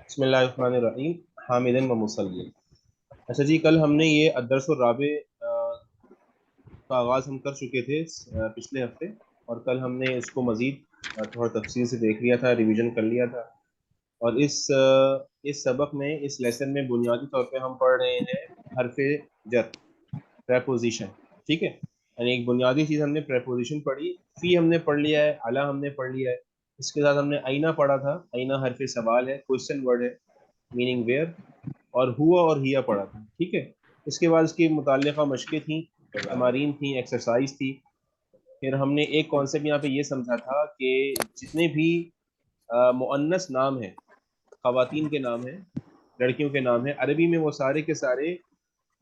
بسم اللہ الرحمن الرحیم حامدن و مسلم۔ اچھا جی، کل ہم نے یہ الدرس الرابع کا آغاز ہم کر چکے تھے پچھلے ہفتے، اور کل ہم نے اس کو مزید تھوڑا تفصیل سے دیکھ لیا تھا، ریویژن کر لیا تھا۔ اور اس سبق میں، اس لیسن میں بنیادی طور پہ ہم پڑھ رہے ہیں حرف جر، پریپوزیشن، ٹھیک ہے؟ یعنی ایک بنیادی چیز ہم نے پریپوزیشن پڑھی، فی ہم نے پڑھ لیا ہے، اعلیٰ ہم نے پڑھ لیا ہے، اس کے ساتھ ہم نے آئینہ پڑھا تھا، آئینہ حرف سوال ہے، کوشچن ورڈ ہے، میننگ ویئر، اور ہوا اور ہیا پڑھا تھا، ٹھیک ہے؟ اس کے بعد اس کی متعلقہ مشقیں تھیں، تمارین تھیں، ایکسرسائز تھی۔ پھر ہم نے ایک کانسیپٹ یہاں پہ یہ سمجھا تھا کہ جتنے بھی مؤنث نام ہیں، خواتین کے نام ہیں، لڑکیوں کے نام ہیں، عربی میں وہ سارے کے سارے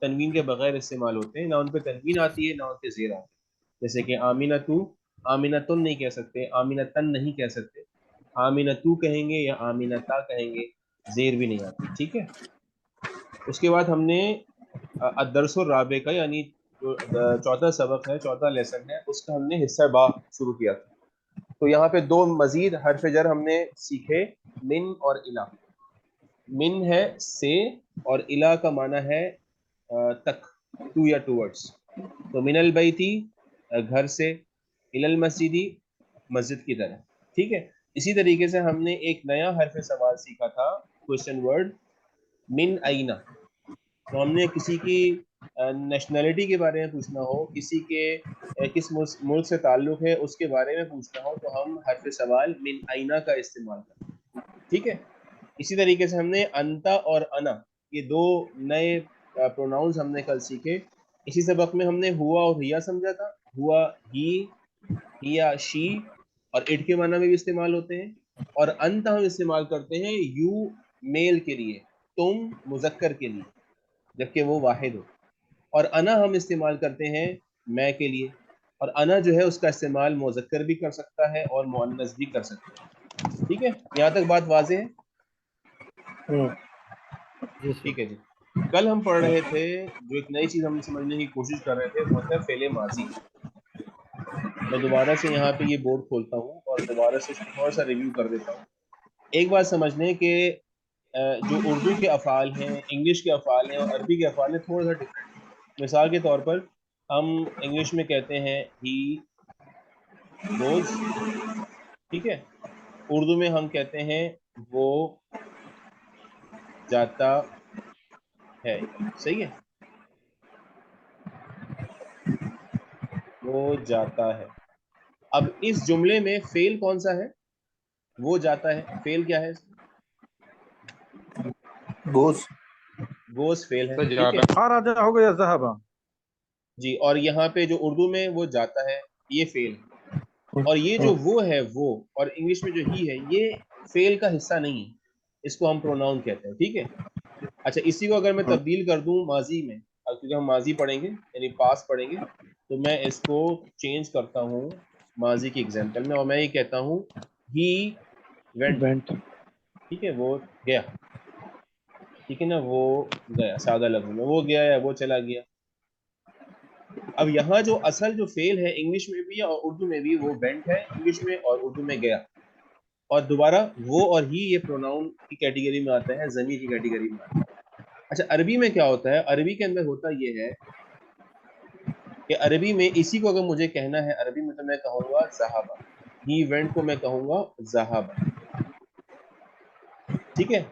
تنوین کے بغیر استعمال ہوتے ہیں، نہ ان پہ تنوین آتی ہے نہ ان پہ زیر آتی ہے۔ جیسے کہ آمینتو، آمینتن نہیں کہہ سکتے، آمینتن نہیں کہہ سکتے، آمینتو کہیں گے یا آمینتا کہیں گے، زیر بھی نہیں آتی، ٹھیک ہے؟ اس کے بعد ہم نے الدرس الرابع کا، یعنی جو چوتھا سبق ہے، چوتھا لیسن ہے، اس کا ہم نے حصہ با شروع کیا تھا۔ تو یہاں پہ دو مزید حرف جر ہم نے سیکھے، من اور الا۔ من ہے سے، اور الا کا معنی ہے تک، ٹو یا ٹورڈس۔ تو من البیتی گھر سے، الی المسجدی مسجد کی طرح، ٹھیک ہے؟ اسی طریقے سے ہم نے ایک نیا حرف سوال سیکھا تھا، کوشچن ورڈ، من اینا۔ تو ہم نے کسی کی نیشنلٹی کے بارے میں پوچھنا ہو، کسی کے کس ملک سے تعلق ہے اس کے بارے میں پوچھنا ہو، تو ہم حرف سوال من اینا کا استعمال کریں، ٹھیک ہے؟ اسی طریقے سے ہم نے انتا اور انا، یہ دو نئے پروناؤنز ہم نے کل سیکھے۔ اسی سبق میں ہم نے ہوا اور ہیا سمجھا تھا، ہوا ہی، ہیا شی، اور اٹ کے معنی میں بھی استعمال ہوتے ہیں۔ اور انت ہم استعمال کرتے ہیں یو میل کے لیے، تم مذکر کے لیے، جبکہ وہ واحد ہو۔ اور انا ہم استعمال کرتے ہیں میں کے لیے، اور انا جو ہے اس کا استعمال مذکر بھی کر سکتا ہے اور مؤنث بھی کر سکتا ہے، ٹھیک ہے؟ یہاں تک بات واضح ہے؟ جی ٹھیک ہے سر. جی۔ کل ہم پڑھ رہے تھے، جو ایک نئی چیز ہم سمجھنے کی کوشش کر رہے تھے، وہ ہے فعل ماضی۔ میں دوبارہ سے یہاں پہ یہ بورڈ کھولتا ہوں اور دوبارہ سے اس کو تھوڑا سا ریویو کر دیتا ہوں۔ ایک بات سمجھ لیں کہ جو اردو کے افعال ہیں، انگلش کے افعال ہیں، اور عربی کے افعال ہیں، تھوڑا سا ڈفرینٹ ہیں۔ مثال کے طور پر ہم انگلش میں کہتے ہیں ہی گوز، ٹھیک ہے؟ اردو میں ہم کہتے ہیں وہ جاتا ہے، صحیح ہے؟ وہ جاتا ہے۔ اب اس جملے میں فعل کون سا ہے؟ وہ جاتا ہے، فعل کیا ہے؟ گوز. گوز فعل ہے، جا ٹھیک ہے رہا خراجہ ہو گیا ذهب. جی؟ اور یہاں پہ جو اردو میں وہ جاتا ہے، یہ فعل ہے۔ اور یہ جو وہ ہے، وہ، اور انگلش میں جو ہی ہے، یہ فعل کا حصہ نہیں ہے، اس کو ہم پروناؤن کہتے ہیں، ٹھیک ہے؟ اچھا، اسی کو اگر میں تبدیل کر دوں ماضی میں، کیونکہ ہم ماضی پڑھیں گے یعنی پاس پڑھیں گے، تو میں اس کو چینج کرتا ہوں ماضی کی ایگزامپل میں، اور میں یہ کہتا ہوں ہی وینٹ، وینٹ. ٹھیک ہے؟ وہ گیا، ٹھیک ہے نا؟ وہ گیا، سادہ لفظ میں وہ گیا یا وہ چلا گیا۔ اب یہاں جو اصل جو فعل ہے انگلش میں بھی اور اردو میں بھی، وہ وینٹ ہے انگلش میں، اور اردو میں گیا۔ اور دوبارہ وہ اور ہی یہ پروناؤن کی کیٹیگری میں آتا ہے، ضمیر کی کیٹیگری میں آتا ہے۔ اچھا، عربی میں کیا ہوتا ہے؟ عربی کے اندر ہوتا یہ ہے کہ عربی میں اسی کو اگر مجھے کہنا ہے عربی میں، تو میں کہوں گا ذہابہ، ہی وینٹ کو میں کہوں گا ذہابہ، ٹھیک ہے؟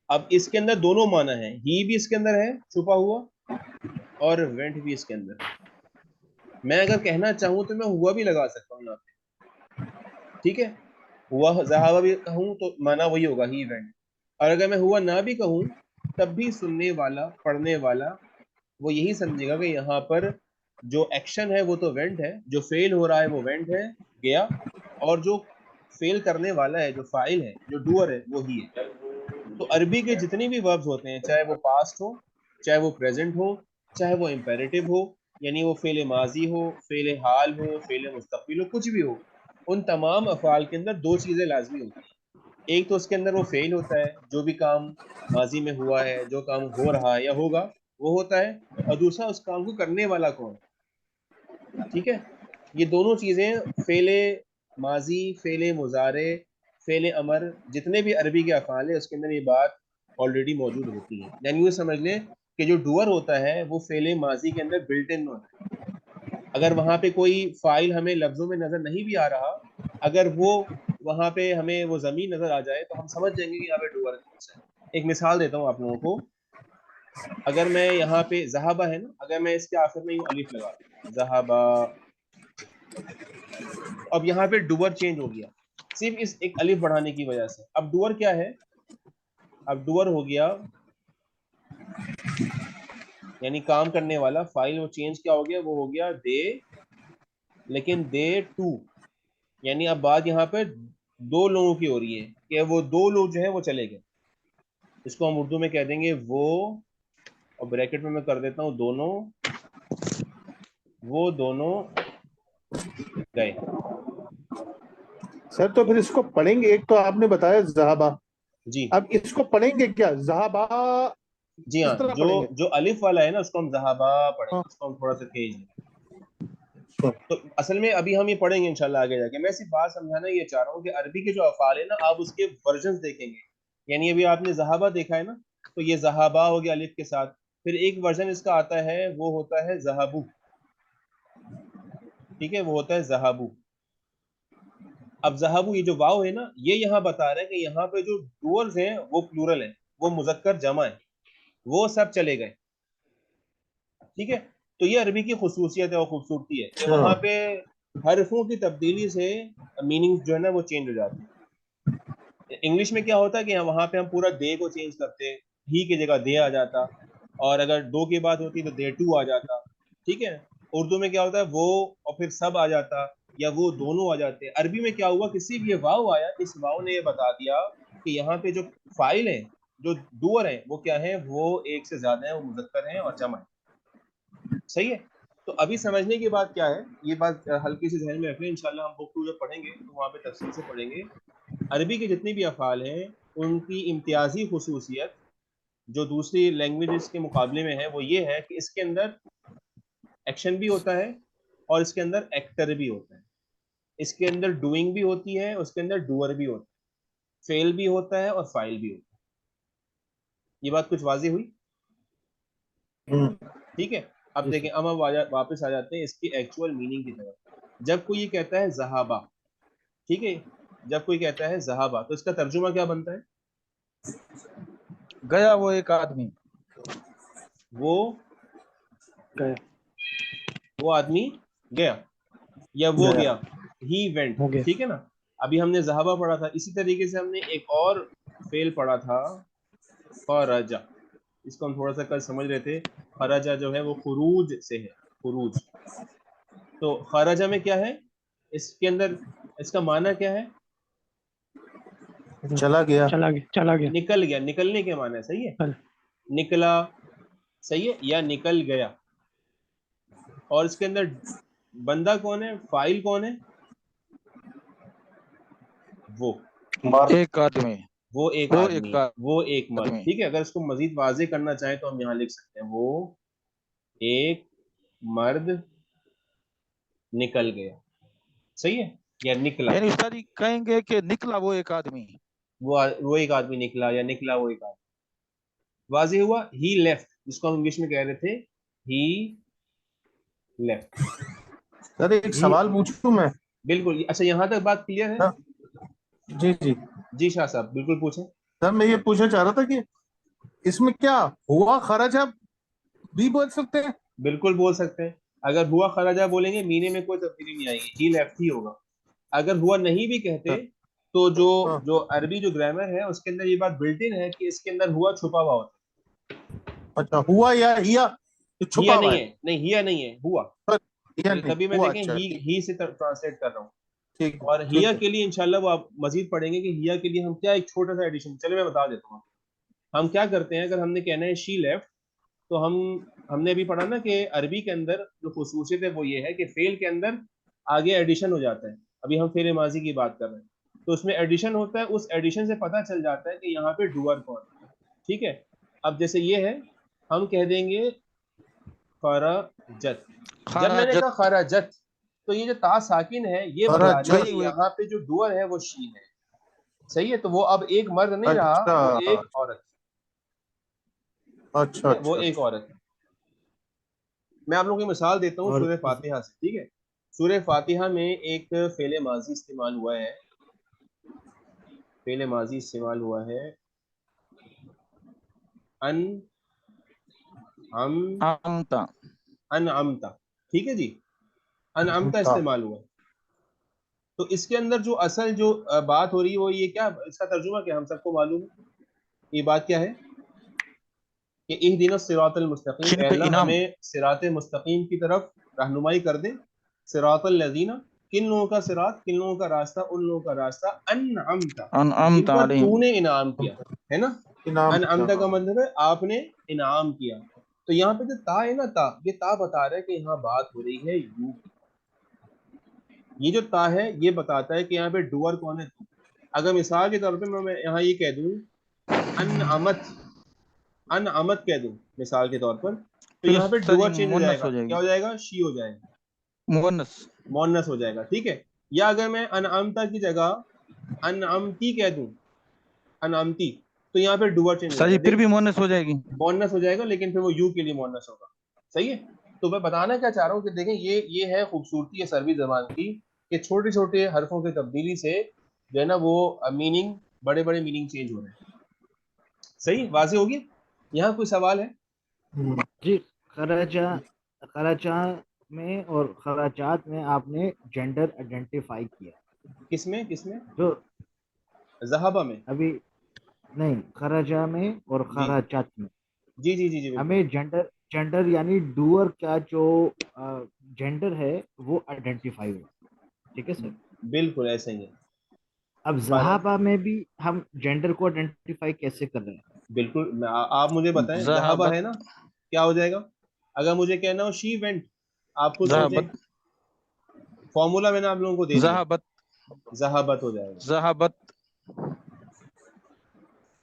اب اس کے اندر دونوں معنی ہیں، ہی بھی اس کے اندر ہے چھپا ہوا، اور وینٹ بھی اس کے اندر ہے۔ میں اگر کہنا چاہوں تو میں ہوا بھی لگا سکتا ہوں یہاں پہ، ٹھیک ہے؟ ہوا ذہابہ بھی کہوں تو معنی وہی ہوگا، ہی وینٹ۔ اور اگر میں ہوا نہ بھی کہوں، تب بھی سننے والا، پڑھنے والا، وہ یہی سمجھے گا کہ یہاں پر جو ایکشن ہے وہ تو وینٹ ہے، جو فیل ہو رہا ہے وہ وینٹ ہے، گیا، اور جو فیل کرنے والا ہے، جو فاعل ہے، جو ڈوئر ہے، وہ ہی ہے۔ تو عربی کے جتنے بھی وربز ہوتے ہیں، چاہے وہ پاسٹ ہو، چاہے وہ پریزنٹ ہو، چاہے وہ امپیریٹو ہو، یعنی وہ فعل ماضی ہو، فعل حال ہو، فعل مستقبل ہو، کچھ بھی ہو، ان تمام افعال کے اندر دو چیزیں لازمی ہوتی ہیں۔ ایک تو اس کے اندر وہ فعل ہوتا ہے، جو بھی کام ماضی میں ہوا ہے، جو کام ہو رہا ہے یا ہوگا، وہ ہوتا ہے، اور دوسرا اس کام کو کرنے والا کون، ٹھیک ہے؟ یہ دونوں چیزیں، فعل ماضی، فعل مضارع، فعل امر جتنے بھی عربی کے افعال ہیں اس کے اندر یہ بات آلریڈی موجود ہوتی ہے. یعنی یہ سمجھ لیں کہ جو ڈوور ہوتا ہے وہ فعل ماضی کے اندر بلٹ ان ہوتا ہے. اگر وہاں پہ کوئی فاعل ہمیں لفظوں میں نظر نہیں بھی آ رہا, اگر وہ وہاں پہ ہمیں وہ ضمیر نظر آ جائے تو ہم سمجھ جائیں گے کہ یہاں پہ ڈوور ہے. ایک مثال دیتا ہوں آپ لوگوں کو. اگر میں یہاں پہ ذہابہ ہے نا, اگر میں اس کے آخر میں یوں الف لگا دوں ذہابہ, اب یہاں پہ ڈوور چینج ہو گیا صرف اس ایک الف بڑھانے کی وجہ سے. اب ڈوور کیا ہے؟ اب ڈوور ہو گیا یعنی کام کرنے والا فائل, وہ چینج کیا ہو گیا, وہ ہو گیا دے, لیکن دے ٹو, یعنی اب بات یہاں پہ دو لوگوں کی ہو رہی ہے کہ وہ دو لوگ جو ہیں وہ چلے گئے. اس کو ہم اردو میں کہہ دیں گے وہ, اور بریکٹ میں کر دیتا ہوں دونوں, وہ دونوں گئے. سر تو پھر اس کو پڑھیں گے, ایک تو آپ نے بتایا ذہابہ, جی اب اس کو پڑھیں گے کیا ذہابہ جی ہاں, اس طرح جو پڑھیں گے؟ جو الف والا ہے نا اس کو ہم ذہابہ پڑھیں گے, ہاں. اس کو ہم تھوڑا سا تیز لیں. تو اصل میں ابھی ہم یہ پڑھیں گے انشاءاللہ آگے جا کے. میں صرف بات سمجھانا یہ چاہ رہا ہوں کہ عربی کے جو افعال ہیں نا آپ اس کے ورژنز دیکھیں گے. یعنی ابھی آپ نے ذہابہ دیکھا ہے نا, تو یہ ذہابہ ہو گیا الف کے ساتھ. پھر ایک ورژن اس کا آتا ہے وہ ہوتا ہے ذہابو, ٹھیک ہے, وہ ہوتا ہے ذہابو. اب ذہابو یہ جو واو ہے نا یہ یہاں بتا رہا ہے کہ یہاں پہ جو ڈوئرز ہیں وہ پلورل ہیں, وہ مذکر جمع ہے, وہ سب چلے گئے. ٹھیک ہے, تو یہ عربی کی خصوصیت ہے اور خوبصورتی ہے کہ وہاں پہ حرفوں کی تبدیلی سے میننگ جو ہے نا وہ چینج ہو جاتے ہیں. انگلش میں کیا ہوتا ہے کہ وہاں پہ ہم پورا دے کو چینج کرتے, ہی کی جگہ دے آ جاتا, اور اگر دو کی بات ہوتی تو دے ٹو آ جاتا. ٹھیک ہے, اردو میں کیا ہوتا ہے وہ اور پھر سب آ جاتا, یا وہ دونوں آ جاتے. عربی میں کیا ہوا کہ صرف یہ واو آیا, اس واو نے یہ بتا دیا کہ یہاں پہ جو فاعل ہیں جو ڈوئر ہیں وہ کیا ہیں, وہ ایک سے زیادہ ہیں, وہ مذکر ہیں اور جمع ہیں. صحیح ہے, تو ابھی سمجھنے کی بات کیا ہے, یہ بات ہلکی سی ذہن میں رکھ لیں. انشاءاللہ ہم بک 2 جب پڑھیں گے تو وہاں پہ تفصیل سے پڑھیں گے. عربی کے جتنے بھی افعال ہیں ان کی امتیازی خصوصیت جو دوسری لینگویجز کے مقابلے میں ہے وہ یہ ہے کہ اس کے اندر ایکشن بھی ہوتا ہے اور اس کے اندر ایکٹر بھی ہوتا ہے. اس کے اندر ڈوئنگ بھی ہوتی ہے, اس کے اندر ڈوئر بھی ہوتا ہے, فعل بھی ہوتا ہے اور فاعل بھی ہوتا ہے. یہ بات کچھ واضح ہوئی؟ ٹھیک ہے, اب دیکھیں اب ہم واپس آ جاتے ہیں اس کی ایکچوئل میننگ کی طرف. جب کوئی یہ کہتا ہے ذہابہ, ٹھیک ہے, جب کوئی کہتا ہے ذہابہ تو اس کا ترجمہ کیا بنتا ہے؟ گیا وہ ایک آدمی, وہ گیا, وہ آدمی گیا, یا وہ گیا, ہی وینٹ. ہو گیا. ٹھیک ہے نا, ابھی ہم نے ذہابہ پڑھا تھا, اسی طریقے سے ہم نے ایک اور فعل پڑھا تھا خرجہ. اس کو ہم تھوڑا سا کل سمجھ رہے تھے. خرجہ جو ہے وہ خروج سے ہے, خروج. تو خرجہ میں کیا ہے, اس کے اندر اس کا معنی کیا ہے؟ چلا گیا, چلا گیا, چلا گیا, نکل گیا, نکلنے کے معنی ہے. صحیح ہے, نکلا, صحیح ہے, یا نکل گیا. اور اس کے اندر بندہ کون ہے, فاعل کون ہے؟ وہ ایک آدمی, وہ ایک آدمی, وہ ایک مرد. ٹھیک ہے, اگر اس کو مزید واضح کرنا چاہیں تو ہم یہاں لکھ سکتے ہیں وہ ایک مرد نکل گیا. صحیح ہے, یا نکلا, یعنی استاد جی کہیں گے کہ نکلا وہ ایک آدمی, وہ ایک آدمی نکلا, یا نکلا وہ ایک آدمی. واضح ہوا. ہی لیفٹ, جس کو ہم انگلش میں کہہ رہے تھے ہی لیفٹ. سر ایک سوال پوچھوں میں؟ بالکل. اچھا یہاں تک بات کلیئر ہے؟ جی جی جی شاہ صاحب بالکل پوچھیں. سر میں یہ پوچھنا چاہ رہا تھا کہ اس میں کیا ہوا خرجہ بھی بول سکتے ہیں؟ بالکل بول سکتے ہیں. اگر ہوا خرجہ بولیں گے مینے میں کوئی تبدیلی نہیں آئے گی, ہی لیفٹ ہی ہوگا. اگر ہوا نہیں بھی کہتے تو جو عربی جو گرامر ہے اس کے اندر یہ بات بلٹ ان ہے کہ اس کے اندر ہوا چھپا ہوا ہوتا ہے. اچھا, ہوا یا ہیا چھپا ہیا ہوا نہیں ہے, نہیں ہیا نہیں ہے, ہوا. تبھی میں دیکھیں ہی سے ٹرانسلیٹ کر رہا ہوں. اور ہیا کے لیے انشاءاللہ وہ آپ مزید پڑھیں گے کہ ہیا کے لیے ہم کیا ایک چھوٹا سا ایڈیشن, چلے میں بتا دیتا ہوں. ہم کیا کرتے ہیں, اگر ہم نے کہنا ہے شی لیفٹ, تو ہم نے ابھی پڑھا نا کہ عربی کے اندر جو خصوصیت ہے وہ یہ ہے کہ فعل کے اندر آگے ایڈیشن ہو جاتا ہے. ابھی ہم فعل ماضی کی بات کر رہے ہیں تو اس میں ایڈیشن ہوتا ہے, اس ایڈیشن سے پتہ چل جاتا ہے کہ یہاں پہ ڈوئر کون ہے. ٹھیک ہے, اب جیسے یہ ہے ہم کہہ دیں گے خرجت. جب میں نے کہا خرجت تو یہ جو تا ساکن ہے یہ بتا رہی ہے کہ یہاں پہ جو ڈوئر ہے وہ شی ہے. صحیح ہے, تو وہ اب ایک مرد نہیں رہا, اچھا وہ ایک عورت, اچھا وہ اچھا. ایک عورت ہے. میں آپ لوگوں کی مثال دیتا ہوں اور سورہ فاتحہ سے, ٹھیک ہے. سورہ فاتحہ میں ایک فعل ماضی استعمال ہوا ہے, فعل ماضی استعمال ہوا ہے ان امتا. انعمتا, ٹھیک ہے جی, انعمتا استعمال ہوا ہے. تو اس کے اندر جو اصل جو بات ہو رہی ہے وہ یہ کیا, اس کا ترجمہ کیا ہم سب کو معلوم ہے, یہ بات کیا ہے کہ اہدنا الصراط المستقیم, کن اے پہ اللہ انعام؟ ہمیں صراط مستقیم کی طرف رہنمائی کر دے. صراط الذین, کن لوگوں کا صراط, کن لوگوں کا راستہ, ان لوگوں کا راستہ انعمتا, جن انعمت پر علیہم. تو نے انعام کیا ہے نا. انعام کیا. انعمتا کا مطلب ہے آپ نے انعام کیا. تو یہاں پہ جو تا ہے نا, تا, یہ تا بتا رہا ہے کہ یہاں بات ہو رہی ہے یو کی. یہ جو تا ہے یہ بتاتا ہے کہ یہاں پہ ڈوور کون ہے, تو. اگر مثال کے طور پہ میں یہاں یہ کہہ دوں انعمت, انعمت کہہ دوں مثال کے طور پر, تو پھر یہاں پہ استاذ ڈوور چینج ہو جائے مونس گا, ہو جائے کیا گی, ہو جائے گا, شی ہو جائے گا, مونس. مونس ہو جائے گا, ٹھیک ہے. یا اگر میں انعمتا کی جگہ انعمتی کہہ دوں, انعمتی, تو یہاں پہ ڈوور چینج ہو استاذ جائے جی گا, پھر دیکھ بھی مونس ہو جائے گی. مونس ہو جائے گا, لیکن پھر وہ یو کے لیے مونس ہوگا. صحیح ہے. تو میں بتانا کیا چاہ رہا ہوں کہ دیکھیں یہ ہے خوبصورتی ہے عربی زبان کی, کہ چھوٹے چھوٹے حرفوں کی تبدیلی سے جو ہے نا وہ میننگ, بڑے بڑے میننگ چینج ہو رہے ہیں. صحیح, واضح ہوگی. یہاں کوئی سوال ہے؟ جی خراجہ میں اور خراجات میں آپ نے جینڈر آئیڈینٹیفائی کیا, کس میں, کس میں؟ جو ذہبہ میں. ابھی نہیں, خراجہ میں اور جی خراجات میں جی جی جی جی بالکل. ہمیں جینڈر یعنی ڈوور کا جو جینڈر ہے وہ آئیڈینٹیفائی ہو, ٹھیک ہے سر. بالکل ایسا ہی ہے. اب بارہ, زہابہ میں بھی ہم جینڈر کو آئیڈینٹیفائی کیسے کر رہے ہیں؟ بالکل آپ مجھے بتائیں, ذہبہ ہے ذہبت. نا, کیا ہو جائے گا اگر مجھے کہنا ہو شی وینٹ, آپ خود سوچیں, ذہبت. فارمولا میں نے آپ لوگوں کو دے دیا, ذہبت. ذہابت ہو جائے گا. ذہبت.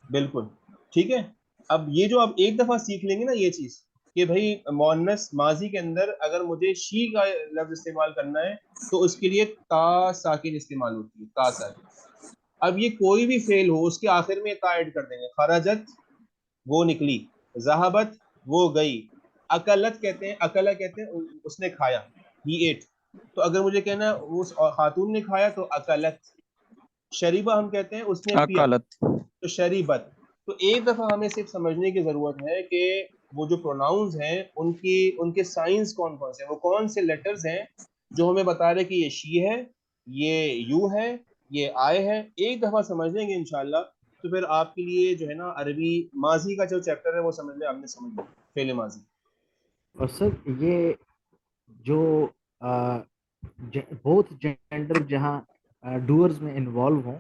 بالکل ٹھیک ہے. اب یہ جو آپ ایک دفعہ سیکھ لیں گے نا یہ چیز, کہ بھائی مؤنث ماضی کے اندر اگر مجھے شی کا لفظ استعمال کرنا ہے تو اس کے لیے تا ساکن استعمال ہوتی ہے, تا ساکن. اب یہ کوئی بھی فعل ہو اس کے آخر میں تا ایڈ کر دیں گے. خرجت وہ نکلی, ذہبت وہ گئی, اکلت کہتے ہیں, اکلا کہتے ہیں اس نے کھایا, ہی ایٹ. تو اگر مجھے کہنا ہے اس خاتون نے کھایا تو اکلت. شریبہ ہم کہتے ہیں اس نے پیا, اکالت. تو شریبت. تو ایک دفعہ ہمیں صرف سمجھنے کی ضرورت ہے کہ وہ جو پروناؤنز ہیں ان کے سائنس کون کون سے ہیں, وہ کون سے لیٹرز ہیں جو ہمیں بتا رہے کہ یہ شی ہے, یہ یو ہے, یہ آئے ہے. ایک دفعہ سمجھ لیں گے انشاءاللہ تو پھر آپ کے لیے جو ہے نا عربی ماضی کا جو چیپٹر ہے وہ سمجھ لیں آپ نے سمجھ لیا, فعل ماضی. اور سر یہ جو بہت جینڈر جہاں ڈوئرز میں انوالو ہوں,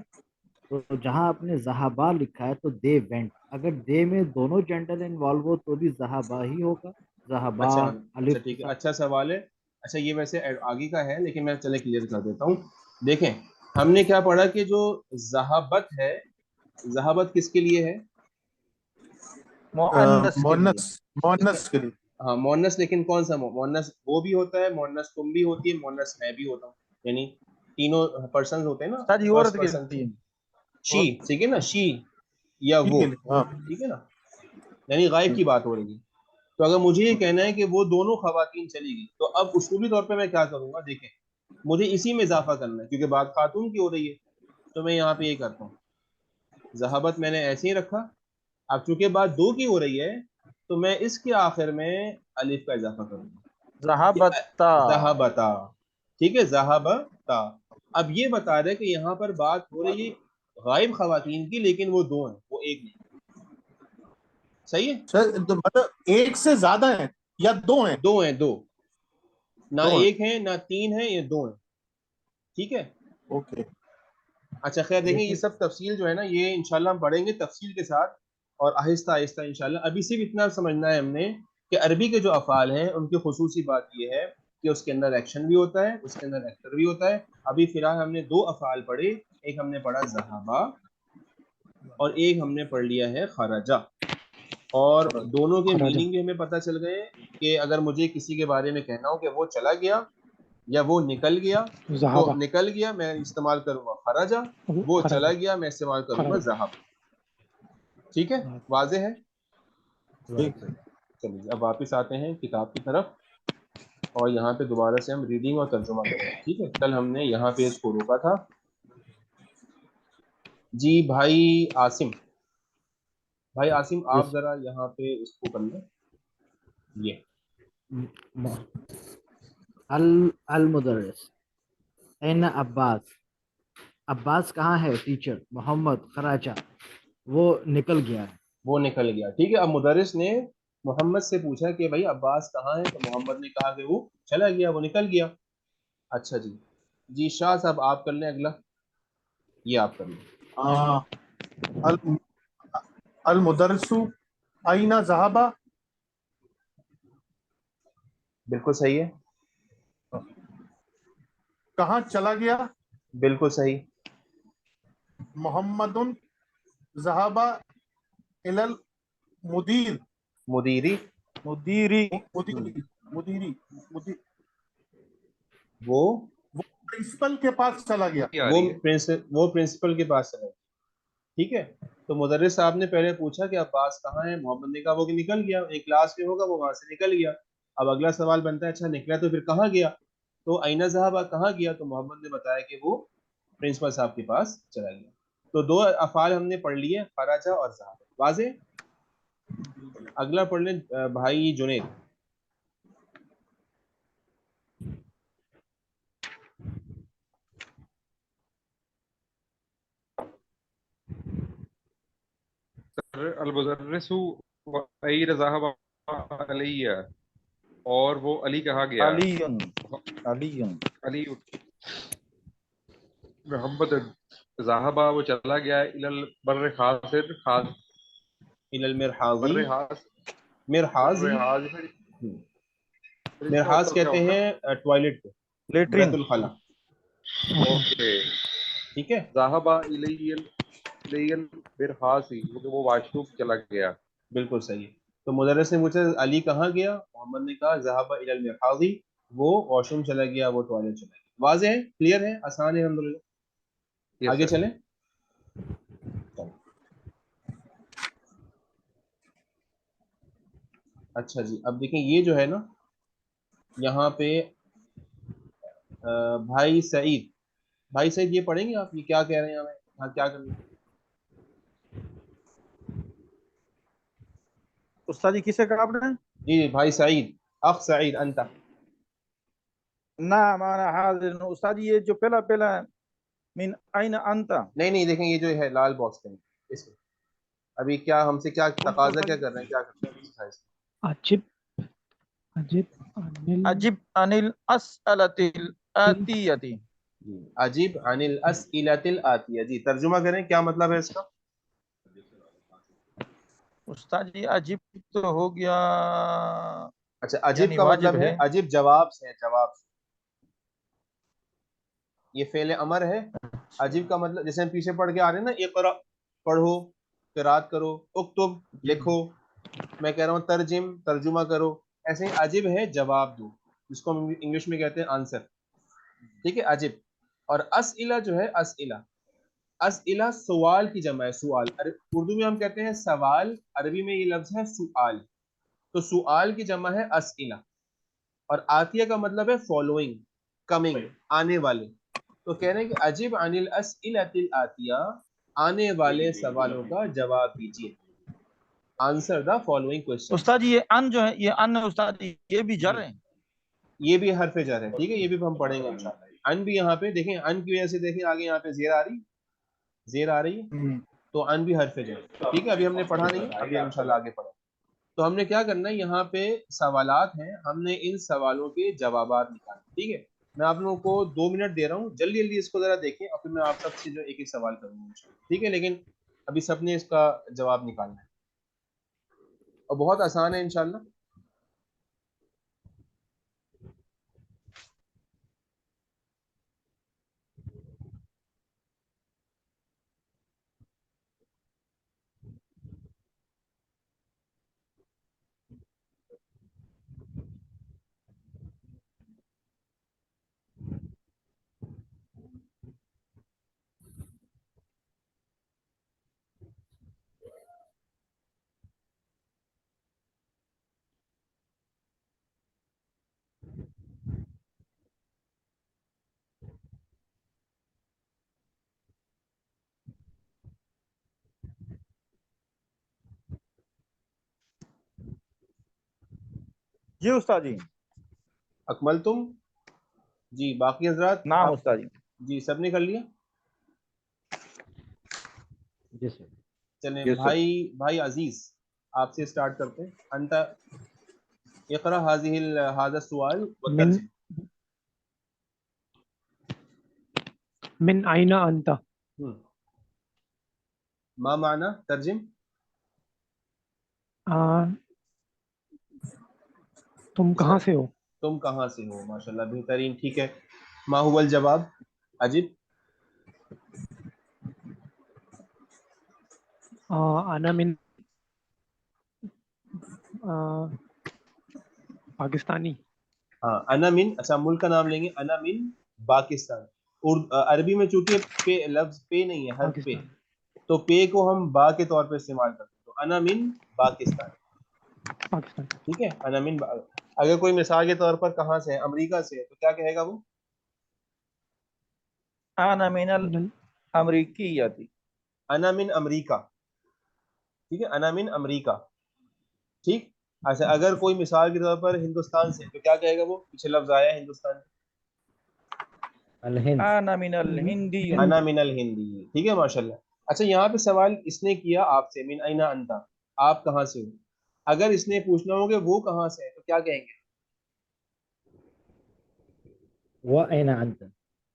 تو جہاں آپ نے ذہابہ لکھا ہے تو دے وینٹ, اگر دے میں دونوں جینڈر انوالو ہو تو بھی ذہابہ ہی ہوگا, ذہابہ اچھا اچھا الف کے ٹھیک ہے, ساتھ. اچھا سوال ہے. اچھا یہ ویسے آگے کا ہے لیکن میں چلے کلیئر کر دیتا ہوں. دیکھیں ہم نے کیا پڑھا کہ جو ذہابت ہے, ذہابت کس کے لیے ہے؟ مؤنث کے لیے. مونس کے لیے. ہاں مونس, لیکن کون سا مونس, وہ بھی ہوتا ہے مونس, تم بھی ہوتی ہے مونس, میں بھی ہوتا ہوں, یعنی تینوں پرسنز ہوتے ہیں نا, استاذ جی فرسٹ عورت کے پرسن. لیے. شی, ٹھیک ہے نا, شی یا ٹھیک وہ, ہے. ہاں ٹھیک ہے نا, یعنی غائب کی بات ہو رہی ہے. تو اگر مجھے یہ کہنا ہے کہ وہ دونوں خواتین چلی گئی, تو اب اصولی طور پہ میں کیا کروں گا, دیکھیں مجھے اسی میں اضافہ کرنا ہے کیونکہ بات خاتون کی ہو رہی ہے, تو میں یہاں پہ یہ کرتا ہوں, ذہابت میں نے ایسے ہی رکھا. اب چونکہ بات دو کی ہو رہی ہے تو میں اس کے آخر میں الف کا اضافہ کروں گا, ذہبتا. ذہبتا, ٹھیک ہے, ذہبتا. اب یہ بتا رہے کہ یہاں پر بات ہو رہی ہے غائب خواتین کی, لیکن وہ دو ہیں, وہ ایک نہیں. صحیح ہے, سر, مطلب ایک سے زیادہ ہیں یا دو ہیں؟ دو ہیں, دو, نہ دو ہیں. ایک ہے نہ تین ہے, یہ دو ہیں. ٹھیک ہے. اوکے. اچھا خیر, دیکھیں یہ لیکن سب تفصیل جو ہے نا یہ انشاءاللہ ہم پڑھیں گے تفصیل کے ساتھ اور آہستہ آہستہ انشاءاللہ. ابھی صرف اتنا سمجھنا ہے ہم نے کہ عربی کے جو افعال ہیں ان کی خصوصی بات یہ ہے کہ اس کے اندر ایکشن بھی ہوتا ہے, اس کے اندر ایکٹر بھی ہوتا ہے. ابھی فی الحال ہم نے دو افعال پڑھے, ایک ہم نے پڑھا ذہابہ اور ایک ہم نے پڑھ لیا ہے خرجہ, اور دونوں کے خراجہ. میننگ بھی ہمیں پتہ چل گئے کہ اگر مجھے کسی کے بارے میں کہنا ہو کہ وہ چلا گیا یا وہ نکل گیا تو ذهب نکل گیا میں استعمال کروں گا خرجا، وہ خرج چلا گیا میں استعمال کروں گا خرج ذهب. ٹھیک ہے، واضح ہے. ٹھیک ہے. چلیے اب واپس آتے ہیں کتاب کی طرف اور یہاں پہ دوبارہ سے ہم ریڈنگ اور ترجمہ کریں گے. ٹھیک ہے، کل ہم نے یہاں پہ اس کو روکا تھا. جی بھائی عاصم، بھائی عاصم آپ Yes. ذرا یہاں پہ اس کو کر لیں. یہ المدرس این عباس، عباس کہاں ہے ٹیچر؟ محمد خراچہ، وہ نکل گیا ہے. وہ نکل گیا. ٹھیک ہے، اب مدرس نے محمد سے پوچھا کہ بھائی عباس کہاں ہے، تو محمد نے کہا کہ وہ چلا گیا، وہ نکل گیا. اچھا جی، جی شاہ صاحب آپ کر لیں اگلا، یہ آپ کر لیں. الم- المدرس أين ذهب؟ بالکل صحیح ہے، کہاں چلا گیا؟ بالکل صحیح. محمد ذهب إلى المدير. مدیری، مدیری، مدیری مدیری مدیر وہ وہ پرنسپل کے پاس چلا گیا. وہ پرنسپل کے پاس چلا گیا. ٹھیک ہے، تو مدرس صاحب نے پہلے پوچھا کہ عباس کہاں ہے، محمد نے کہا وہ کہ نکل گیا، ایک کلاس میں ہوگا وہ وہاں سے نکل گیا. اب اگلا سوال بنتا ہے اچھا نکلا تو پھر کہاں گیا، تو اینا ذہب کہاں گیا، تو محمد نے بتایا کہ وہ پرنسپل صاحب کے پاس چلا گیا. تو دو افعال ہم نے پڑھ لیے، خراجہ اور ذہب. واضح. اگلا پڑھ لیں بھائی جنید. المدرس وعید ذهب علی، اور وہ علی کہا گیا. علی، علی، علی محمد ذهب وہ چلا گیا الی البر خاصر الى المرحاضی، بر خاص مرحاضی، مرحاض کہتے ہیں ٹوائلٹ کو، لیٹرین. بیت الخلا. اوکے. ٹھیک ہے، ذهب الی البرحاص وہ واش روم چلا گیا. بالکل صحیح. تو مدرس نے پوچھا علی کہاں گیا، محمد نے کہا ذهب الى المرحاضی، وہ واش روم چلا گیا، وہ ٹوائلٹ چلا گیا. واضح ہے، کلیئر ہے، آسان ہے الحمدللہ. یس آگے سر. چلیں. اچھا جی، اب دیکھیں یہ جو ہے نا یہاں پہ بھائی سعید، بھائی سعید یہ پڑھیں گے آپ، یہ کیا کہہ رہے ہیں ہمیں، ہاں کیا کرنا ہے؟ استاد جی کسے کہا آپ نے؟ جی بھائی سعید، اخ سعید انت. نعم انا حاضر. استاد جی یہ جو پہلا ہے من این انت. نہیں دیکھیں یہ جو ہے لال باکس پہ اس میں ابھی کیا ہم سے کیا تقاضا کیا کر رہے ہیں، کیا کرتے ہیں exercise؟ عجب عجب عن عجب عن الاسئلۃ الاتیہ. جی عجیب عن الاسئلۃ الآتیہ، جی ترجمہ کریں کیا مطلب ہے اس کا. استاد جی عجب تو ہو گیا، اچھا عجیب یعنی کا واجب مطلب ہے ہے. عجیب جواب سے، جواب سے. یہ فعل امر ہے. عجیب کا مطلب جیسے ہم پیچھے پڑھ کے آ رہے ہیں نا، اقرا پڑھو، قرات کرو، اکتب لکھو، میں کہہ رہا ہوں ترجم ترجمہ کرو، ایسے ہی عجیب ہے جواب دو، جس کو ہم انگلش میں کہتے ہیں آنسر. ٹھیک ہے عجیب. اور اسئلہ جو ہے اسئلہ، اسئلہ سوال کی جمع ہے، سوال. اردو میں ہم کہتے ہیں سوال، عربی میں یہ لفظ ہے سؤال. تو سؤال کی جمع ہے اسئلہ. اور آتیہ کا مطلب ہے فالوئنگ، کمنگ، آنے والے. تو کہہ رہے ہیں کہ عجیب عن الاسئلۃ الآتیہ، آنے والے سوالوں کا جواب دیجیے. Answer the following question. استاد جی یہ ان جو ہے، یہ ان استاد جی یہ بھی جر ہے. یہ بھی حرف جر ہے. ٹھیک ہے، یہ بھی ہم پڑھیں گے انشاءاللہ. ان بھی یہاں پہ دیکھیں، ان کی وجہ سے دیکھیں آگے یہاں پہ زیر آ رہی، زیر آ رہی ہے، تو ان بھی حرف جر. ٹھیک ہے، ابھی ہم نے پڑھا نہیں ہے، ابھی انشاءاللہ آگے پڑھیں. تو ہم نے کیا کرنا ہے، یہاں پہ سوالات ہیں، ہم نے ان سوالوں کے جوابات نکالنے. ٹھیک ہے، میں آپ لوگوں کو 2 منٹ دے رہا ہوں، جلدی جلدی اس کو ذرا دیکھیں، اور پھر میں آپ سب سے جو ایک ایک سوال کروں گا انشاءاللہ. ٹھیک ہے، لیکن ابھی سب نے اس کا جواب نکالنا ہے اور بہت آسان ہے انشاءاللہ. جی استاد جی. اکمل تم جی. باقی حضرات نام استاد جی. جی سب نے کر لیا. جی سر. چلیں Yes, sir. بھائی عزیز آپ سے سٹارٹ کرتے ہیں. انت اقرا هذا السؤال من وترجم. من أين أنت؟ ما معنی ترجم. تم کہاں سے ہو؟ تم کہاں سے ہو. ماشاءاللہ بہترین. ٹھیک ہے. ما هو الجواب عجیب. أنا من پاکستانی. ہاں انا من. اچھا ملک کا نام لیں گے. انا من پاکستان. عربی میں چونکہ پے لفظ پے نہیں ہے حرف پے پاکستان. تو پے کو ہم با کے طور پہ استعمال کرتے ہیں. تو انا من پاکستان. پاکستان. ٹھیک ہے. انا من اگر کوئی مثال کے طور پر کہاں سے ہے امریکہ سے تو کیا کہے گا وہ. انا من من الامریکیۃ. انا من امریکہ. ٹھیک ہے. انا من امریکہ. ٹھیک. اچھا اگر کوئی مثال کے طور پر ہندوستان سے تو کیا کہے گا وہ. پیچھے لفظ آیا ہے ہندوستان. الہند. انا من الہندی. انا من الہندی. ٹھیک ہے ماشاءاللہ. اچھا یہاں پہ سوال اس نے کیا آپ سے من اینا انتا. آپ کہاں سے ہو. اگر اس نے پوچھنا ہو کہ وہ کہاں سے ہے تو کیا کہیں گے. وأين أنت؟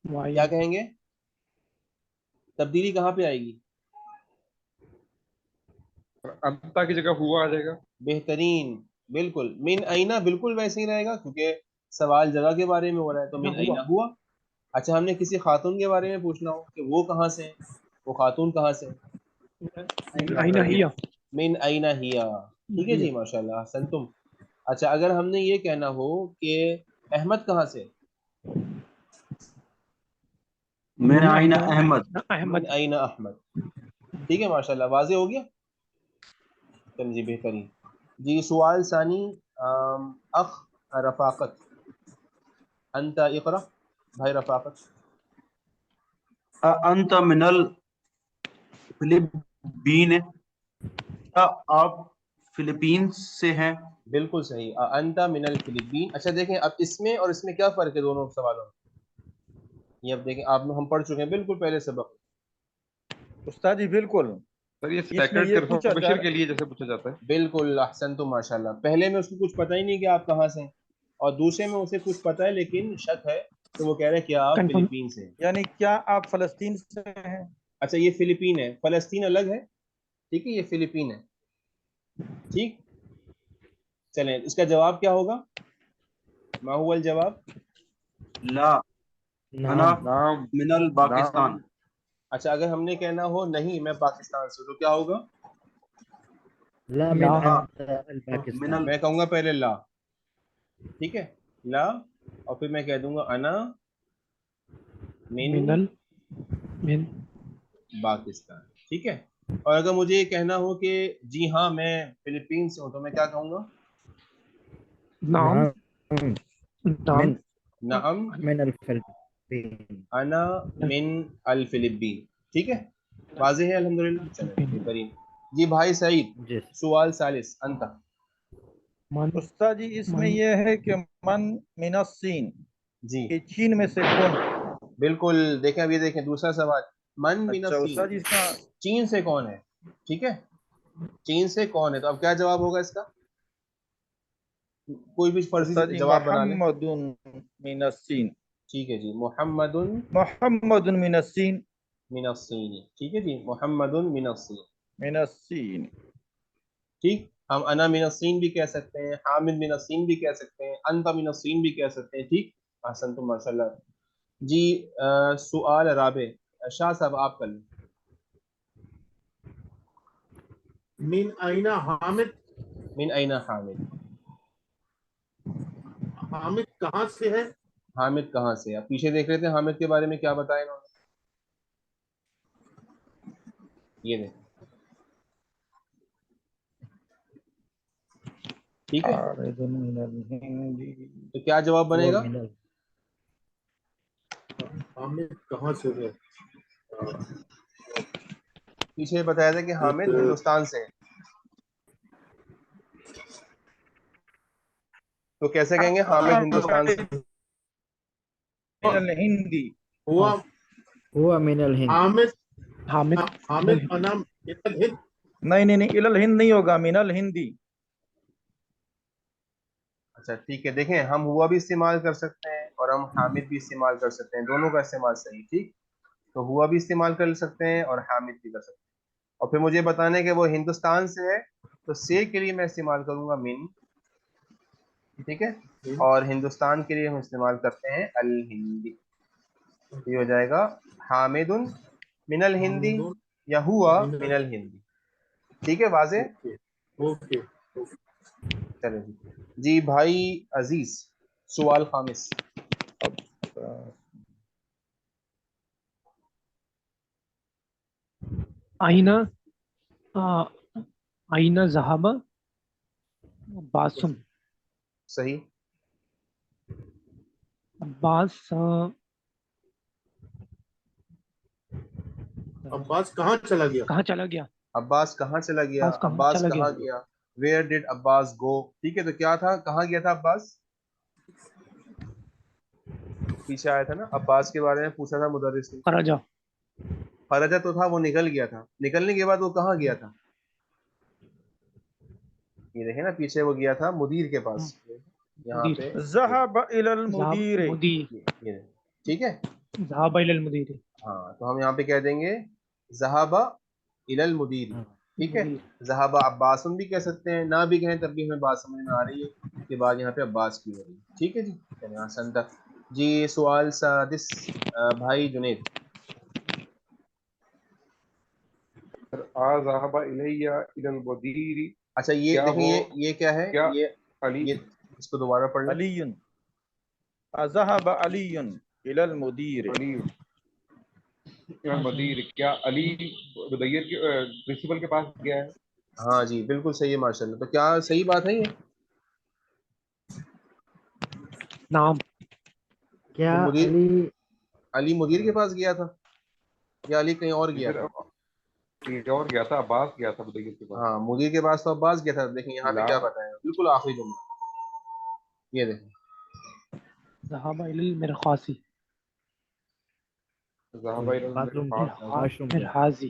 کیا کہیں گے. تبدیلی کہاں پہ آئے گی. انتا کی جگہ ہوا آ جائے گا. بہترین. بالکل. من اینا بالکل ویسے ہی رہے گا کیونکہ سوال جگہ کے بارے میں ہو رہا ہے تو من اینا ہوا. اچھا ہم نے کسی خاتون کے بارے میں پوچھنا ہو کہ وہ کہاں سے ہیں وہ خاتون کہاں سے ہیں. أين هي؟ من اینا ہیا. ٹھیک ہے جی ماشاءاللہ احسنتم. اچھا اگر ہم نے یہ کہنا ہو کہ احمد کہاں سے. من أين أحمد. أحمد. من اینا احمد. ٹھیک ہے ماشاءاللہ واضح ہو گیا. چل جی بہترین. جی سوال ثانی اخ رفاقت. انت اقرا بھائی رفاقت. أنت من الفلبين. کیا آپ فلپینز سے ہیں. بالکل صحیح. انت من الفلپین. اچھا دیکھیں اب اس میں اور اس میں کیا فرق ہے دونوں سوالوں میں. یہ اب دیکھیں آپ ہم پڑھ چکے ہیں بالکل پہلے سبق. استاد جی بالکل. سر یہ اس میں سیکرڈ یہ پوچھا جا کنفرمیشن کے لیے جیسے پوچھا جاتا ہے. بالکل احسنتم ماشاءاللہ. پہلے میں اس کو کچھ پتہ ہی نہیں کہ آپ کہاں سے ہیں اور دوسرے میں اسے کچھ پتہ ہے لیکن شک ہے تو وہ کہہ رہے ہیں کہ آپ کنفرم. فلپین سے ہیں. یعنی کیا آپ فلسطین سے ہیں. اچھا یہ فلپین ہے. فلسطین الگ ہے. ٹھیک ہے یہ فلپین ہے. ٹھیک. چلیں اس کا جواب کیا ہوگا. ما هو الجواب. لا انا نعم. نام من الپاکستان. اچھا اگر ہم نے کہنا ہو نہیں میں پاکستان سے ہوں تو کیا ہوگا. لا من لا. أنت من الباكستان. میں کہوں گا پہلے لا. ٹھیک ہے لا اور پھر میں کہہ دوں گا انا من من پاکستان. ٹھیک ہے. اور اگر مجھے یہ کہنا ہو کہ جی ہاں میں فلپین سے ہوں تو میں کیا کہوں گا. نام. نعم. نام. من نعم من الفلبين. انا من الفلپین. ٹھیک ہے واضح ہے الحمدللہ. چلیں بہترین. جی بھائی سعید جی. سوال ثالث انت. من استاد جی اس میں من یہ ہے کہ من من الصین جی کہ چین میں سے کون ہے. بالکل. دیکھیں اب یہ دیکھیں دوسرا سوال. من من اچھا الصین. استاد جی اس کا چین سے کون ہے. ٹھیک ہے چین سے کون ہے تو اب کیا جواب ہوگا اس کا. کوئی بھی فرضی استاد جی جواب بنا لیں. محمد من الصین. ٹھیک ہے جی محمد محمد من الصین. من الصین. ٹھیک ہے جی محمد من الصین. من الصین. ٹھیک. ہم انا من الصین بھی کہہ سکتے ہیں حامد من الصین بھی کہہ سکتے ہیں انت من الصین بھی کہہ سکتے ہیں. ٹھیک احسنتم ماشاءاللہ. جی سوال رابع شاہ صاحب آپ کر لیں. من أين حامد. من اینا حامد. حامد کہاں سے ہے. حامد کہاں سے. آپ پیچھے دیکھ رہے تھے حامد کے بارے میں کیا بتایا انہوں نے. یہ دیکھ. ٹھیک ہے عارض من الہند. تو کیا جواب بنے گا. ومن حامد کہاں سے ہے. پیچھے بتایا تھا کہ حامد ہندوستان سے ہے. تو کیسے کہیں گے حامد ہندوستان سے؟ من الهندي ہوا هو من الهند. حامد حامد حامد انا الهند. نہیں الى الهند نہیں ہوگا، من الهندي. اچھا ٹھیک ہے، دیکھیں ہم ہوا بھی استعمال کر سکتے ہیں اور ہم حامد بھی استعمال کر سکتے ہیں، دونوں کا استعمال صحیح. ٹھیک، تو ہوا بھی استعمال کر سکتے ہیں اور حامد بھی کر سکتے ہیں. اور پھر مجھے بتانا ہے کہ وہ ہندوستان سے ہے، تو سے کے لیے میں استعمال کروں گا من. ٹھیک ہے، اور ہندوستان کے لیے ہم استعمال کرتے ہیں الہندی. یہ ہو جائے گا حامد من الہندی یا ہوا من الہندی. ٹھیک ہے، واضح؟ اوکے. چلیں جی بھائی عزیز، سوال خامس. آئینہ آئینہ ذهب عباسم. صحیح. عباس عباس کہاں چلا گیا؟ کہاں چلا گیا؟ عباس کہاں چلا گیا؟ عباس کہاں عباس چلا کہاں گیا؟ ویئر ڈڈ عباس گو؟ ٹھیک ہے، تو کیا تھا، کہاں گیا تھا عباس؟ پیچھے آیا تھا نا، عباس کے بارے میں پوچھا تھا مدرس نے. خرجہ. خرجہ تو تھا، وہ نکل گیا تھا. نکلنے کے بعد وہ کہاں گیا تھا؟ یہ دیکھیں نا، پیچھے وہ گیا تھا مدیر کے پاس. یہاں مدیر. پہ ذهب الى المدير. مدیر. یہ ٹھیک ہے. ذهب الى المدیر. ہاں، تو ہم یہاں پہ کہہ دیں گے ذهب الى المدیر. ٹھیک ہے، ذهب عباسن بھی کہہ سکتے ہیں، نہ بھی کہیں تب بھی ہمیں بات سمجھ میں آ رہی ہے کہ بعد یہاں پہ عباس کی ہو رہی ہے. ٹھیک ہے جی، چلیں آسان تھا جی. سوال سادس، بھائی جنید. ذهب الیہ الی المدیر. اچھا یہ کیا دیکھیں، وہ یہ کیا ہے؟ کیا یہ علی اس کو دوبارہ پڑھ لیں. علي ذهب علي الى المدير. علی المدیر، کیا علی مدیر کے پرنسپل کے پاس گیا ہے؟ ہاں جی بالکل صحیح ہے، ماشاء اللہ. تو کیا صحیح بات ہے یہ؟ نام. کیا مدیر علی علی مدیر کے پاس گیا تھا یا علی کہیں اور گیا پھر تھا؟ کہیں اور گیا تھا، عباس گیا تھا مدیر کے پاس. ہاں، مدیر کے پاس تو عباس گیا تھا. دیکھیں یہاں پہ لا کیا بتایا، بالکل آخری جملہ یہ دیکھیں. ذهب الى المرخاصی. ذهب الی باتھ روم المرحاض. گیا، واش روم گیا. مرحاضی.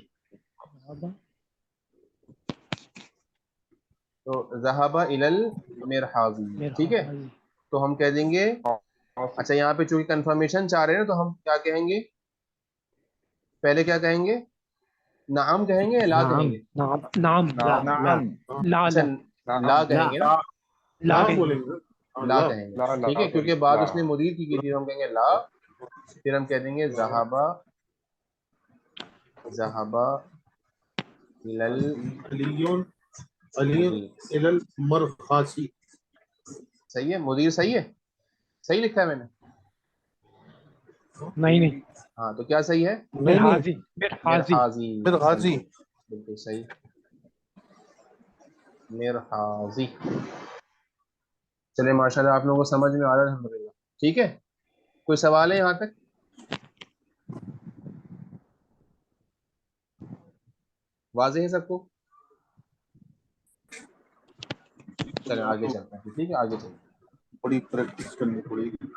تو ذهب الى المرحاض. ٹھیک ہے، مرحاضی. تو ہم کہہ دیں گے. اچھا یہاں پہ چونکہ کنفرمیشن چاہ رہے ہیں تو ہم کیا کہیں گے؟ پہلے کیا کہیں گے؟ نعم کہیں گے یا لا کہیں نعم. گے؟ نام. نام. لا نعم. لا اچھا لا لا کہیں گے نا، لا بولیں گے. لا کہیں گے. لا ٹھیک ہے، کیونکہ لا بات اس نے مدیر کی تھی، ہم کہیں گے لا. پھر ہم کہہ دیں گے ذهب الى علیون علی المدیر. الى المرخاصی. صحیح ہے، مدیر صحیح ہے، صحیح لکھا ہے میں نے. نہیں نہیں. ہاں تو کیا صحیح ہے؟ نہیں نہیں، مرحاضی. مرحاضی. مرغازی. بالکل صحیح، مرحاضی. چلے ماشاء اللہ آپ لوگوں کو سمجھ میں آ رہا ہے الحمدللہ. ٹھیک ہے، کوئی سوال ہے یہاں تک؟ واضح ہے سب کو؟ چلیں آگے چلتے ہیں. ٹھیک ہے آگے چلتے ہیں. بڑی پریکٹس کرنی پڑے گی.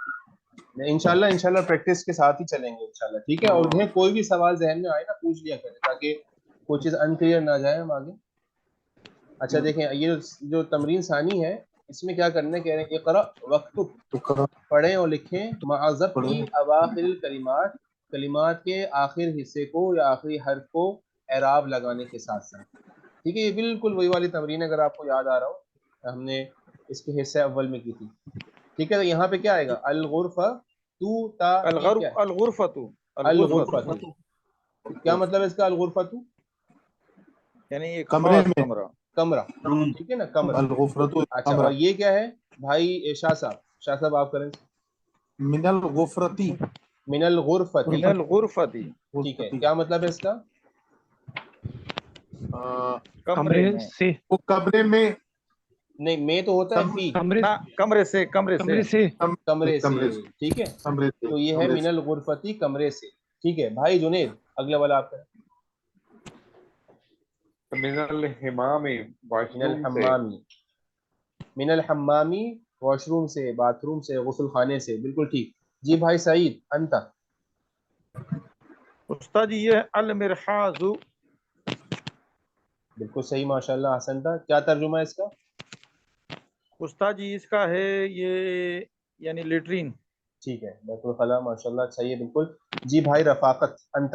انشاءاللہ پریکٹس کے ساتھ ہی چلیں گے انشاءاللہ. ٹھیک ہے، اور جو ہے کوئی بھی سوال ذہن میں آئے نا پوچھ لیا کریں تاکہ کوئی چیز انکلیئر نہ جائے ہم آگے. اچھا دیکھیں یہ جو تمرین ثانی ہے اس میں کیا کرنے کہہ رہے ہیں، اقرا وقتب، تو کرا پڑھیں اور لکھیں مع ضبط پڑھیں. اواخر الکلمات، کلمات کے آخر حصے کو یا آخری حرف کو اعراب لگانے کے ساتھ ساتھ. ٹھیک ہے، یہ بالکل وہی والی تمرین ہے، اگر آپ کو یاد آ رہا ہو ہم نے اس کے حصے اول میں کی تھی. ٹھیک ہے، تو یہاں پہ کیا آئے گا؟ الغرفہ تو تا تی کیا ہے؟ الغرفة الغرفہ. کیا مطلب ہے اس کا الغرفہ؟ یعنی ایک کمرے خاص میں. کمرہ. کمرہ. ٹھیک ہے نا، کمرہ. الغفرۃ اچھا کمرہ. اور یہ کیا ہے بھائی شاہ صاحب آپ کریں. من الغفرتی. من الغرفتی. من الغرفة ٹھیک ہے، کیا مطلب ہے اس کا؟ کمرے کمرے میں. سے. وہ کمرے میں. نہیں میں تو ہوتا ہے فی، کمرے نہ کمرے سے کمرے سے. کمرے سے. کمرے ٹھیک ہے، کمرے سے. تو یہ ہے من الغرفتی، کمرے سے. ٹھیک ہے بھائی جنید اگلا والا آپ کا. من الحمام، من واش روم سے. الحمامی. من الحمامی واش روم سے, باتھ روم سے, غسل خانے سے. بالکل ٹھیک. جی بھائی سعید انت. استاد جی یہ المرحاض. بالکل صحیح ماشاءاللہ حسنتا. کیا ترجمہ ہے اس کا؟ استاد جی اس کا ہے یہ یعنی لیٹرین. ٹھیک ہے, بیت الخلاء. ماشاءاللہ صحیح ہے بالکل. جی بھائی رفاقت انت.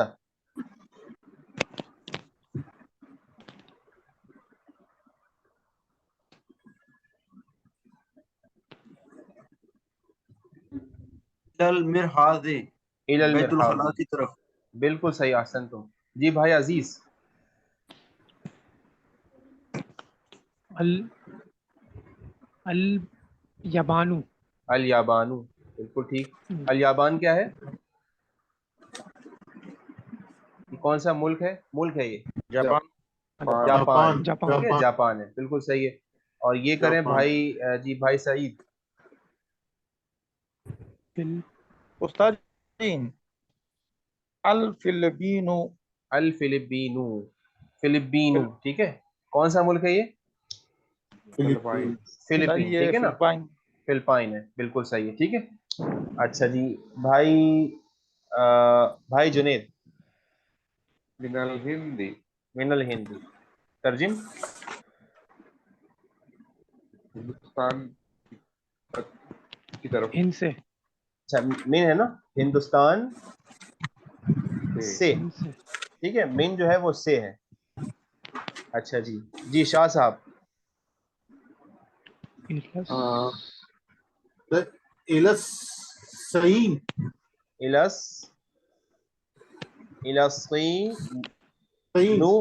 المرحاض الى بیت المرحاض. الخلاء کی طرف. بالکل صحیح احسنتم. جی بھائی عزیز. الیابانو. الیابانو. بالکل ٹھیک. الیابان کیا ہے؟ یہ کون سا ملک ہے؟ ملک ہے یہ جاپان. جاپان. جاپان. ٹھیک ہے, جاپان ہے. بالکل صحیح ہے. اور یہ کریں جاپان. بھائی جی بھائی سعید. استاد جی الفلبینو. الفلبینو. فلبینو. ٹھیک ہے. کون سا ملک ہے یہ؟ فلپائن. استاد جی فلپین. یہ ٹھیک ہے نا, فلپائن. فلپائن ہے. بالکل صحیح ہے. ٹھیک ہے. اچھا جی بھائی بھائی جنید. من الهند. من الہند. ترجم. ہندوستان کی طرف ہند سے. اچھا من ہے نا, ہندوستان سے. سے. ہند سے. ٹھیک ہے, من جو ہے وہ سے ہے. اچھا جی. جی شاہ صاحب. صحیح. الس الصین. صحیح. نو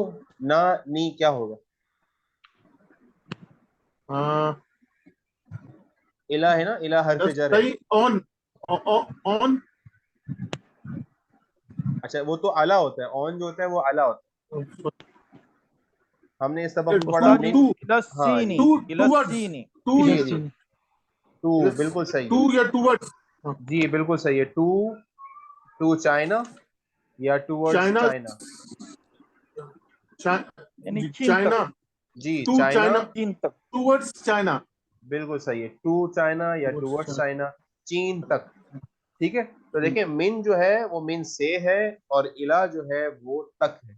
نا نی کیا ہوگا؟ الہ ہے نا, الہ حرف جر ہے. صحیح. آن. آن. اچھا وہ تو اعلیٰ ہوتا ہے, اون جو ہوتا ہے وہ اعلیٰ ہوتا ہے. ہم نے اس سبق میں پڑھا استاد جی من. ہاں السینی. جی السینی. جی جی. فلسطین. ٹو بالکل صحیح ٹو ہے. یا ٹوورڈ. جی بالکل صحیح ہے. ٹو چائنا یا ٹوورڈز چائنا. چائنا. یعنی چین چائنا. تک. جی ٹو چائنا. چائنا. چین تک. Toward China. بالکل صحیح ہے. ٹو چائنا یا ٹوورڈز چائنا, چین تک. ٹھیک ہے. تو دیکھیں من جو ہے وہ من سے ہے, اور الہ جو ہے وہ تک ہے.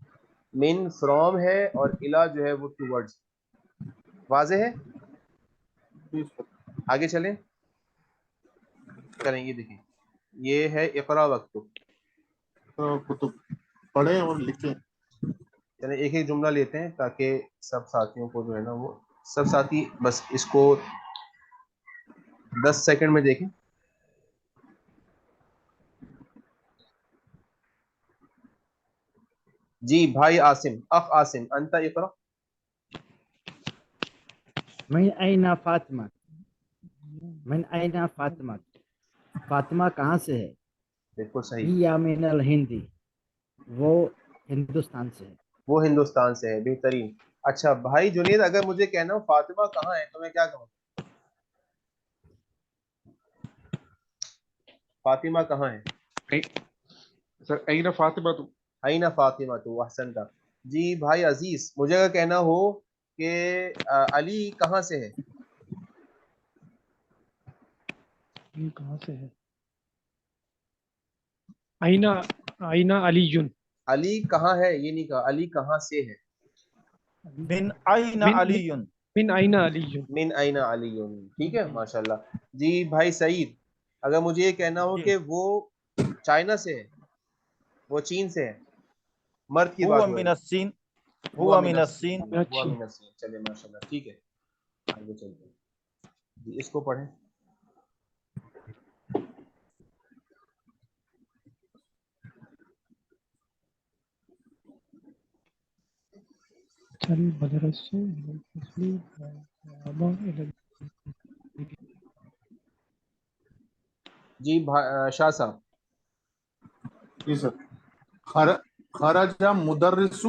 من فرام ہے اور الہ جو ہے وہ ٹوورڈز. واضح ہے؟ آگے چلیں. کریں. یہ دیکھیں, یہ ہے اقرا وقت. کتب پڑھیں اور لکھیں. چلیں ایک ایک جملہ لیتے ہیں تاکہ سب ساتھیوں کو جو ہے نا وہ سب ساتھی بس اس کو 10 سیکنڈ میں دیکھیں. جی بھائی عاصم. اخ عاصم انت اقرا. من اینا فاطمہ. من اینا فاطمہ. فاطمہ کہاں سے ہے؟ بالکل صحیح. ہی من الہندی. وہ ہندوستان سے ہے. وہ ہندوستان سے ہے. بہترین. اچھا بھائی جنید, اگر مجھے کہنا ہو فاطمہ کہاں ہے تو میں کیا کہوں؟ فاطمہ کہاں ہے؟ سر این فاطمہ تو. این فاطمہ تو. احسنت. جی بھائی عزیز, مجھے اگر کہنا ہو کہ علی کہاں سے ہے؟ یہ کہاں سے ہے؟ آئینہ. آئینہ علی جن. علی کہاں ہے یہ نہیں کہا, علی کہاں سے ہے. من این علی. من آئینہ علی جن. من این علی. ٹھیک ہے ماشاءاللہ. جی بھائی سعید, اگر مجھے یہ کہنا ہو جی. کہ وہ چائنا سے ہے, وہ چین سے ہے, مرد کی هو بات ہو من رہی. الصین. ہوا هو من من الصین. الصین. ہوا اچھی. من الصین. چلے ماشاءاللہ ٹھیک ہے. آگے چلتے ہیں. جی اس کو پڑھیں. چل مدرسے. جی شاہ صاحب. جی سر. خرج مدرس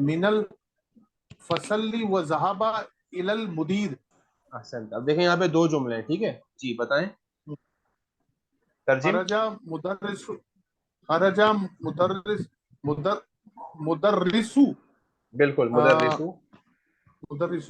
من الفصل وذهب الى المدير. احسنت. اب دیکھیں یہاں پہ دو جملے ہیں. ٹھیک ہے جی بتائیں. ترجم. خرج مدرس بالکل مدرسو. مدرس